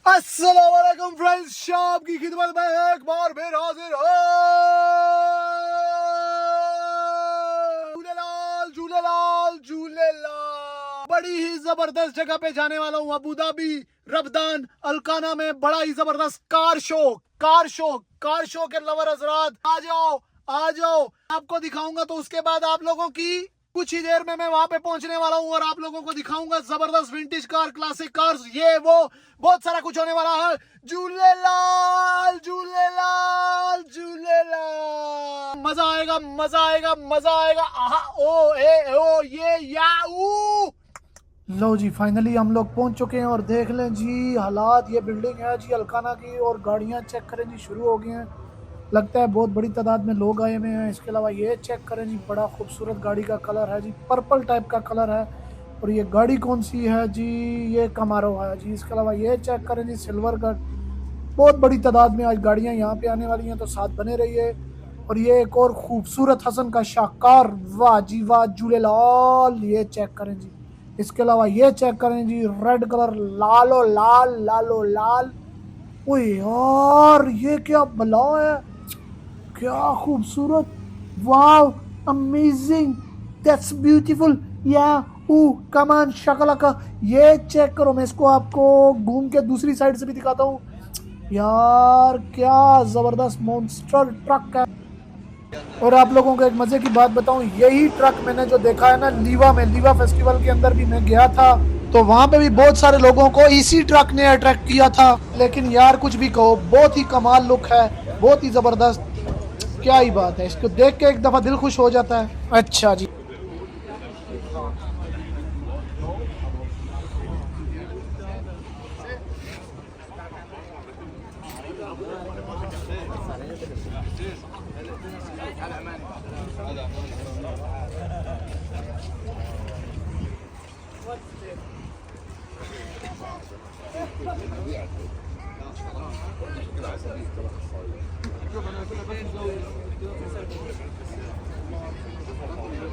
अस्सलाम वालेकुम फ्रेंड्स, शाम की खिदमत में एक बार फिर हाजिर हो। झूलेलाल झूलेलाल झूलेलाल। बड़ी ही जबरदस्त जगह पे जाने वाला हूँ, अबू धाबी रमदान अल्काना में बड़ा ही जबरदस्त कार शो के लवर हजरात आ जाओ आपको दिखाऊंगा। तो उसके बाद आप लोगों की कुछ ही देर में मैं वहां पे पहुंचने वाला हूं और आप लोगों को दिखाऊंगा जबरदस्त विंटेज कार, क्लासिक कार्स, ये वो बहुत सारा कुछ होने वाला है। झूलेलाल झूलेलाल झूलेलाल। मजा आएगा आहा ओ ए ओ ये याऊ। लो जी, फाइनली हम लोग पहुंच चुके हैं और देख लें जी हालात। ये बिल्डिंग है जी अल्काना की और गाड़ियां चेक करें जी शुरू हो गई हैं। लगता है बहुत बड़ी तादाद में लोग आए हुए हैं। इसके अलावा ये चेक करें जी, बड़ा खूबसूरत गाड़ी का कलर है जी, पर्पल टाइप का कलर है। और ये गाड़ी कौन सी है जी? ये कमारो है जी। इसके अलावा ये चेक करें जी सिल्वर का। बहुत बड़ी तादाद में आज गाड़ियां यहाँ पे आने वाली हैं, तो साथ बने रहिए। और ये एक और खूबसूरत हसन का शाहकार, वाह जी वाह, झूलेलाल। ये चेक करें जी। इसके अलावा ये चेक करें जी, रेड कलर, लालो लाल। ओ यार, ये क्या बला है, क्या खूबसूरत, वाव, अमेजिंग, दैट्स ब्यूटीफुल, या कम ऑन शकलका। ये चेक करो, मैं इसको आपको घूम के दूसरी साइड से भी दिखाता हूँ। यार क्या जबरदस्त मॉन्स्टर ट्रक है। और आप लोगों को एक मजे की बात बताऊं, यही ट्रक मैंने जो देखा है ना लीवा फेस्टिवल के अंदर भी मैं गया था, तो वहां पे भी बहुत सारे लोगों को इसी ट्रक ने अट्रैक्ट किया था। लेकिन यार कुछ भी कहो, बहुत ही कमाल लुक है, बहुत ही जबरदस्त, क्या ही बात है। इसको देख के एक दफा दिल खुश हो जाता है। अच्छा जी,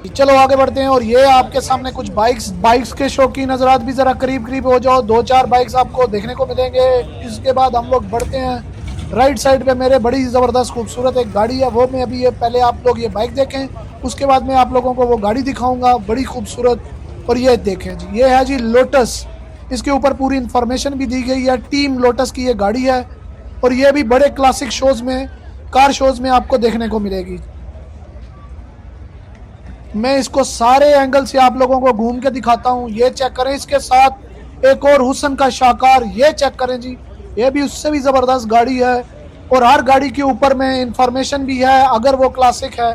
चलो आगे बढ़ते हैं। और ये आपके सामने कुछ बाइक्स के शौकीन हजरात भी जरा करीब हो जाओ, 2-4 बाइक्स आपको देखने को मिलेंगे। इसके बाद हम लोग बढ़ते हैं राइट साइड पे। मेरे बड़ी जबरदस्त खूबसूरत एक गाड़ी है, वो मैं अभी ये पहले आप लोग ये बाइक देखें, उसके बाद मैं आप लोगों को वो गाड़ी दिखाऊंगा, बड़ी खूबसूरत। और ये देखें जी, ये है जी लोटस। इसके ऊपर पूरी इंफॉर्मेशन भी दी गई है, टीम लोटस की ये गाड़ी है। और ये भी बड़े क्लासिक शोज में, कार शोज में आपको देखने को मिलेगी। मैं इसको सारे एंगल से आप लोगों को घूम के दिखाता हूँ। ये चेक करें, इसके साथ एक और हुसन का शाहकार, ये चेक करें जी, ये भी उससे भी जबरदस्त गाड़ी है। और हर गाड़ी के ऊपर में इंफॉर्मेशन भी है, अगर वो क्लासिक है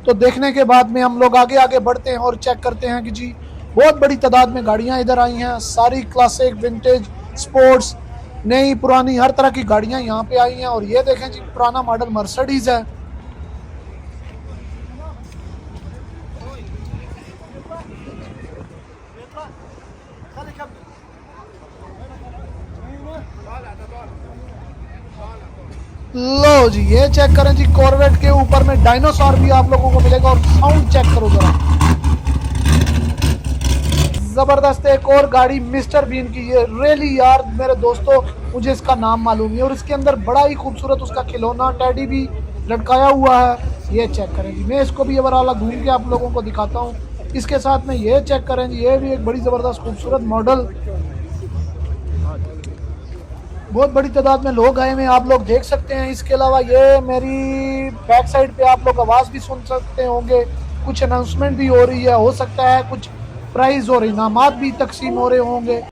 तो। देखने के बाद में हम लोग आगे बढ़ते हैं और चेक करते हैं कि जी बहुत बड़ी तादाद में गाड़ियां इधर आई हैं। सारी क्लासिक, विंटेज, स्पोर्ट्स, नई पुरानी, हर तरह की गाड़ियां यहाँ पे आई हैं। और ये देखें जी, पुराना मॉडल मर्सिडीज है। लो जी, ये चेक करें जी, कॉर्वेट के ऊपर में डायनासोर भी आप लोगों को मिलेगा। और साउंड चेक करो जरा, जबरदस्त। एक और गाड़ी मिस्टर बीन की, ये रियली यार मेरे दोस्तों, मुझे इसका नाम मालूम है। और इसके अंदर बड़ा ही खूबसूरत उसका खिलौना टेडी भी लटकाया हुआ है। ये चेक करें जी, मैं इसको भी ये वाला घूम के आप लोगों को दिखाता हूँ। इसके साथ में ये चेक करें जी, ये भी एक बड़ी जबरदस्त खूबसूरत मॉडल। बहुत बड़ी तादाद में लोग आए हुए, आप लोग देख सकते हैं। इसके अलावा ये मेरी बैक साइड पे आप लोग आवाज़ भी सुन सकते होंगे, कुछ अनाउंसमेंट भी हो रही है, हो सकता है कुछ प्राइज और इनामात भी तकसीम हो रहे होंगे,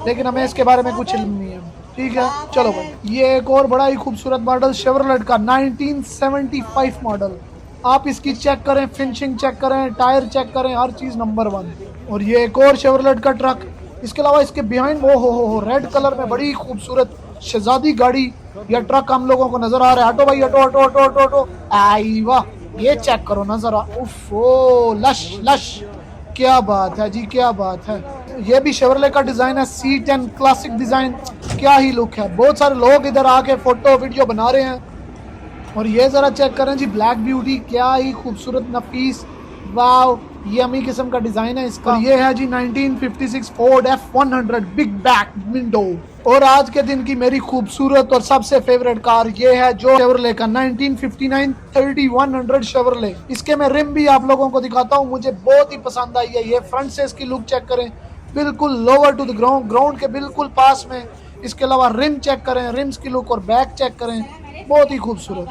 लेकिन हमें इसके बारे में कुछ इल्म नहीं है। ठीक है, चलो भाई। ये एक और बड़ा ही खूबसूरत मॉडल शेवरलेट का 1975 मॉडल। आप इसकी चेक करें, फिनिशिंग चेक करें, टायर चेक करें, हर चीज़ नंबर 1। और ये एक और शेवरलेट का ट्रक। इसके अलावा इसके बिहाइंड वो हो रेड कलर में बड़ी खूबसूरत शहजादी गाड़ी या ट्रक हम लोगों को नजर आ रहा है। हटो भाई, हटो। आई वाह, ये चेक करो ना जरा, उफ ओ लश, क्या बात है जी, क्या बात है। ये भी शेवरले का डिजाइन है, C10 क्लासिक डिजाइन, क्या ही लुक है। बहुत सारे लोग इधर आके फोटो वीडियो बना रहे हैं। और ये जरा चेक करें जी, ब्लैक ब्यूटी, क्या ही खूबसूरत, नफीस, वाव, ये अमी किस्म का डिजाइन है इसका। और ये है जी 1956 Ford F100 big back window. और आज के दिन की मेरी खूबसूरत और सबसे फेवरेट कार ये है जो शेवरले का 1959 3100 शेवरले। इसके मैं रिम भी आप लोगों को दिखाता हूँ, मुझे बहुत ही पसंद आई है। ये फ्रंट से इसकी लुक चेक करें, बिल्कुल लोअर टू द ग्राउंड के बिल्कुल पास में। इसके अलावा रिम चेक करें, रिम्स की लुक और बैक चेक करें, बहुत ही खूबसूरत।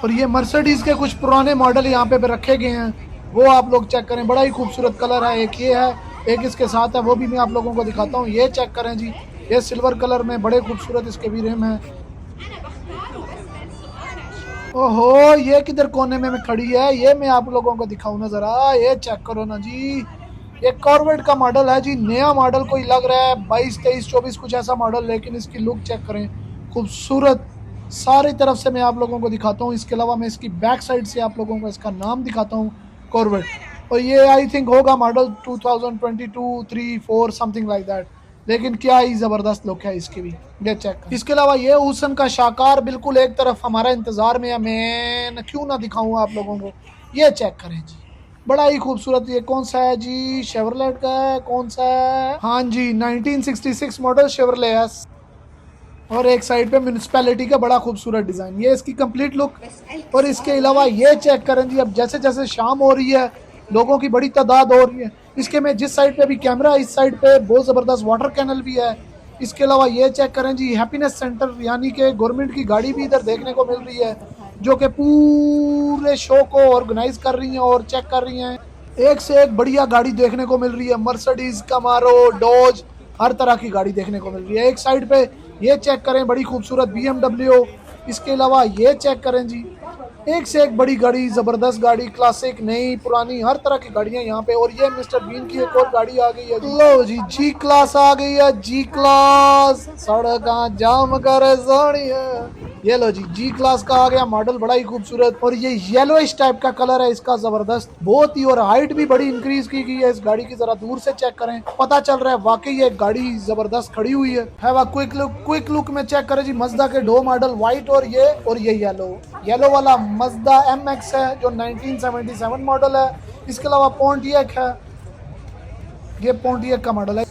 और ये मर्सिडीज के कुछ पुराने मॉडल यहाँ पे रखे गए हैं, वो आप लोग चेक करें, बड़ा ही खूबसूरत कलर है। एक ये है, एक इसके साथ है, वो भी मैं आप लोगों को दिखाता हूँ। ये चेक करें जी, ये सिल्वर कलर में बड़े खूबसूरत इसके भी रिम है। ओहो, ये किधर कोने में खड़ी है, ये मैं आप लोगों को दिखाऊं ना जरा। ये चेक करो ना जी, ये कॉर्वेट का मॉडल है जी, नया मॉडल कोई लग रहा है 22 23 24 कुछ ऐसा मॉडल, लेकिन इसकी लुक चेक करें, खूबसूरत। सारी तरफ से मैं आप लोगों को दिखाता हूँ। इसके अलावा मैं इसकी बैक साइड से आप लोगों को इसका नाम दिखाता हूँ, कॉर्वेट। और ये आई थिंक होगा मॉडल 2022 3 4 समथिंग लाइक दैट, लेकिन क्या ही जबरदस्त लुक है इसकी भी, ये चेक। इसके अलावा ये हुसन का शाकार बिल्कुल एक तरफ हमारा इंतजार में है, मैं क्यों ना दिखाऊं आप लोगों को। ये चेक करें जी, बड़ा ही खूबसूरत। ये कौन सा है जी, शेवरलेट का है, कौन सा है, हाँ जी 1966 मॉडल शेवरले है। और एक साइड पे म्यूनिसिपैलिटी का बड़ा खूबसूरत डिजाइन, ये इसकी कंप्लीट लुक। और इसके अलावा ये चेक करें जी, अब जैसे जैसे शाम हो रही है, लोगों की बड़ी तादाद हो रही है। इसके में जिस साइड पे भी कैमरा, इस साइड पे बहुत जबरदस्त वाटर कैनल भी है। इसके अलावा ये चेक करें जी, हैप्पीनेस सेंटर यानी कि गवर्नमेंट की गाड़ी भी इधर देखने को मिल रही है, जो कि पूरे शो को ऑर्गेनाइज कर रही हैं और चेक कर रही हैं। एक से एक बढ़िया गाड़ी देखने को मिल रही है, मर्सिडीज, कैमारो, डॉज, हर तरह की गाड़ी देखने को मिल रही है। एक साइड पे ये चेक करें, बड़ी खूबसूरत BMW। इसके अलावा ये चेक करें जी, एक से एक बड़ी गाड़ी, जबरदस्त गाड़ी, क्लासिक, नई, पुरानी, हर तरह की गाड़ियां यहाँ पे। और ये मिस्टर बीन की एक और गाड़ी आ गई है, लो जी, जी क्लास आ गई है, जी क्लास। सड़क जाम कर सोनिया, ये लो जी, जी क्लास का आ गया मॉडल, बड़ा ही खूबसूरत। और ये येलोइश टाइप का कलर है इसका, जबरदस्त बहुत ही। और हाइट भी बड़ी इंक्रीज की गई है इस गाड़ी की, जरा दूर से चेक करें, पता चल रहा है वाकई ये गाड़ी जबरदस्त खड़ी हुई है। वह क्विक लुक में चेक करें जी, मजदा के 2 मॉडल, व्हाइट और ये येलो वाला मजदा MX है जो 1977 मॉडल है। इसके अलावा पोंटियक है, ये पोंटियक का मॉडल है।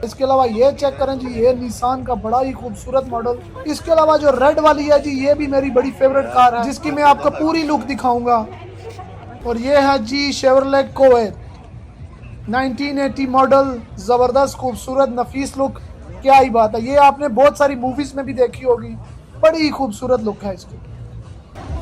इसके अलावा ये चेक करें जी, ये निसान का बड़ा ही खूबसूरत मॉडल। इसके अलावा जो रेड वाली है जी, ये भी मेरी बड़ी फेवरेट कार है, जिसकी मैं आपको पूरी लुक दिखाऊंगा। और ये है जी शेवरले कोवेट 1980 मॉडल, जबरदस्त खूबसूरत नफीस लुक, क्या ही बात है। ये आपने बहुत सारी मूवीज में भी देखी होगी, बड़ी ही खूबसूरत लुक है इसकी।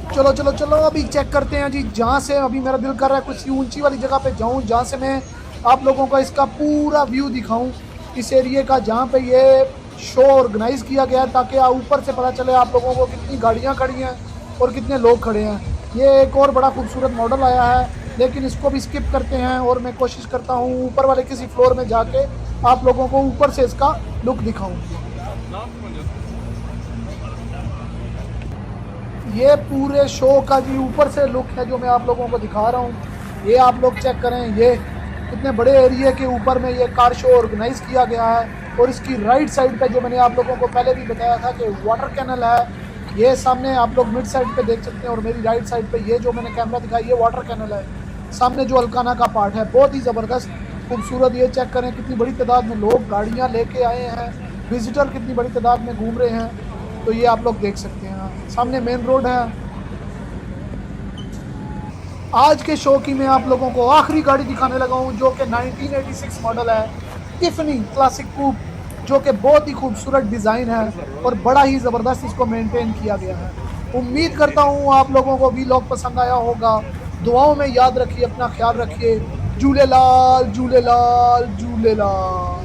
चलो चलो चलो अभी चेक करते हैं जी, जहाँ से अभी मेरा दिल कर रहा है कुछ ऊंची वाली जगह पे जाऊँ, जहाँ से मैं आप लोगों को इसका पूरा व्यू दिखाऊं इस एरिया का, जहाँ पे ये शो ऑर्गेनाइज किया गया है, ताकि ऊपर से पता चले आप लोगों को कितनी गाड़ियाँ खड़ी हैं और कितने लोग खड़े हैं। ये एक और बड़ा खूबसूरत मॉडल आया है, लेकिन इसको भी स्किप करते हैं और मैं कोशिश करता हूँ ऊपर वाले किसी फ्लोर में जाके आप लोगों को ऊपर से इसका लुक दिखाऊँ। ये पूरे शो का जी ऊपर से लुक है जो मैं आप लोगों को दिखा रहा हूँ। ये आप लोग चेक करें, ये कितने बड़े एरिया के ऊपर में ये कार शो ऑर्गेनाइज किया गया है। और इसकी राइट साइड पे जो मैंने आप लोगों को पहले भी बताया था कि वाटर कैनल है, ये सामने आप लोग मिड साइड पे देख सकते हैं। और मेरी राइट साइड पे ये जो मैंने कैमरा दिखाया, ये वाटर कैनल है। सामने जो अल्काना का पार्ट है, बहुत ही ज़बरदस्त खूबसूरत। ये चेक करें कितनी बड़ी तादाद में लोग गाड़ियाँ लेके आए हैं, विजिटर कितनी बड़ी तादाद में घूम रहे हैं, तो ये आप लोग देख सकते हैं। सामने मेन रोड है। आज के शो की मैं आप लोगों को आखिरी गाड़ी दिखाने लगा हूँ, जो कि 1986 मॉडल है, टिफनी क्लासिक कूप, जो कि बहुत ही खूबसूरत डिज़ाइन है और बड़ा ही ज़बरदस्त इसको मेंटेन किया गया है। उम्मीद करता हूँ आप लोगों को भी व्लॉग पसंद आया होगा। दुआओं में याद रखिए, अपना ख्याल रखिए। झूलेलाल झूलेलाल झूलेलाल।